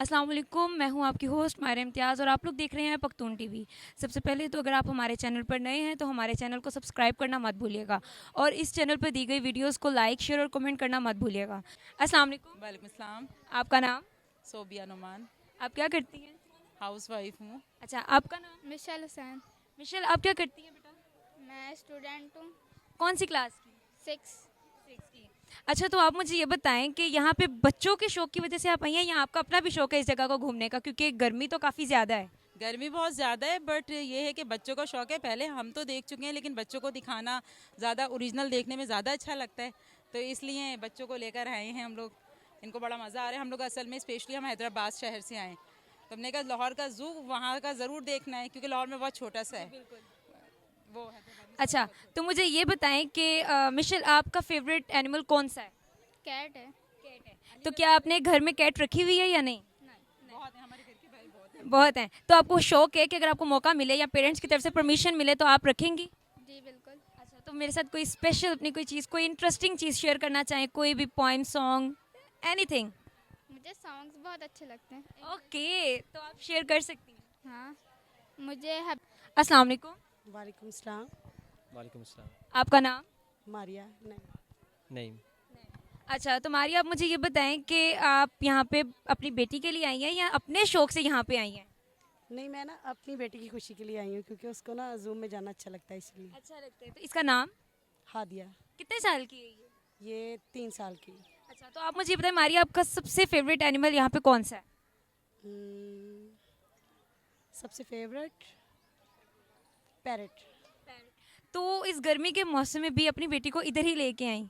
अस्सलाम वालेकुम, मैं हूं आपकी होस्ट मायरा इम्तियाज़ और आप लोग देख रहे हैं पख्तून टीवी। सबसे पहले तो अगर आप हमारे चैनल पर नए हैं तो हमारे चैनल को सब्सक्राइब करना मत भूलिएगा और इस चैनल पर दी गई वीडियोस को लाइक, शेयर और कमेंट करना मत भूलिएगा। अस्सलाम वालेकुम। वालेकुम अस्सलाम। आपका नाम? सोबिया नुमान। आप क्या करती हैं? हाउस वाइफ हूँ। अच्छा, आपका नाम? मिशेल हुसैन। मिशेल, आप क्या करती हैं बेटा? मैं स्टूडेंट हूँ। कौन सी क्लास की? 6। 6 की। अच्छा, तो आप मुझे ये बताएं कि यहाँ पे बच्चों के शौक की वजह से आप आई हैं या आपका अपना भी शौक है इस जगह को घूमने का, क्योंकि गर्मी तो काफ़ी ज़्यादा है। गर्मी बहुत ज़्यादा है बट ये है कि बच्चों का शौक है। पहले हम तो देख चुके हैं लेकिन बच्चों को दिखाना ज़्यादा ओरिजिनल देखने में ज़्यादा अच्छा लगता है, तो इसलिए बच्चों को लेकर आए हैं हम लोग। इनको बड़ा मज़ा आ रहा है। हम लोग असल में स्पेशली हम हैदराबाद शहर से आए, तो हमने कहा लाहौर का ज़ू वहाँ का ज़रूर देखना है क्योंकि लाहौर में बहुत छोटा सा है। वो हैदराबाद में अच्छा, तो मुझे ये बताएं कि मिशेल, आपका फेवरेट एनिमल कौन सा है? कैट है। कैट है। तो क्या आपने घर में कैट रखी हुई है या नहीं? बहुत है हमारे घर के भाई, बहुत है। बहुत हैं। तो आपको शौक है कि अगर आपको मौका मिले या पेरेंट्स की तरफ से परमिशन मिले तो आप रखेंगी? जी बिल्कुल। अच्छा, तो मेरे साथ कोई स्पेशल अपनी कोई चीज़, कोई इंटरेस्टिंग चीज़ शेयर करना चाहें, कोई भी पॉइंट, सॉन्ग, एनीथिंग? मुझे सॉन्ग्स बहुत अच्छे लगते हैं। ओके, तो आप शेयर कर सकती हैं। हाँ, मुझे अस्सलाम वालेकुम। वालेकुम सलाम। वालेकुम अस्सलाम। आपका नाम? मारिया नहीं। नहीं। अच्छा, तो मारिया, आप मुझे ये बताएं कि आप यहाँ पे अपनी बेटी के लिए आई हैं या अपने शौक से यहाँ पे आई हैं? नहीं, मैं ना अपनी बेटी की खुशी के लिए आई हूँ क्योंकि उसको ना जूम में जाना अच्छा लगता है इसलिए। अच्छा लगता है। तो इसका नाम? हादिया। कितने साल की है ये? 3 साल की। अच्छा, तो आप मुझे ये बताएं मारिया, आपका सबसे फेवरेट एनिमल यहाँ पे कौन सा है? हम्म, सबसे फेवरेट पैरेट। तो इस गर्मी के मौसम में भी अपनी बेटी को इधर ही लेके आई,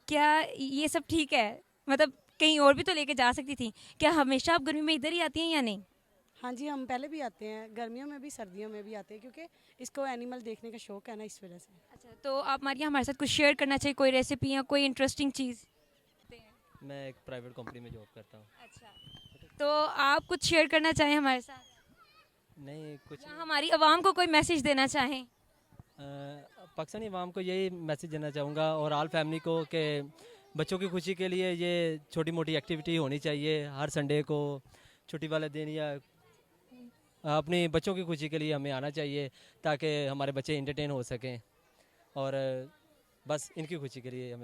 क्या ये सब ठीक है? मतलब कहीं और भी तो लेके जा सकती थी। क्या हमेशा आप गर्मी में इधर ही आती हैं या नहीं? हाँ जी, हम पहले भी आते हैं, गर्मियों में भी सर्दियों में भी आते हैं क्योंकि इसको एनिमल देखने का शौक है ना, इस वजह से। अच्छा, तो आप मारिया हमारे साथ कुछ शेयर करना चाहिए, कोई रेसिपी या कोई इंटरेस्टिंग चीज़? मैं एक प्राइवेट कंपनी में जॉब करता हूँ। अच्छा, तो आप कुछ शेयर करना चाहें हमारे साथ नहीं कुछ या हमारी आवाम को कोई मैसेज देना चाहें? पाकिस्तानी अवाम को यही मैसेज देना चाहूँगा और आल फैमिली को कि बच्चों की खुशी के लिए ये छोटी मोटी एक्टिविटी होनी चाहिए हर संडे को, छुट्टी वाले दिन, या अपनी बच्चों की खुशी के लिए हमें आना चाहिए ताकि हमारे बच्चे इंटरटेन हो सकें। और बस इनकी खुशी के लिए हमें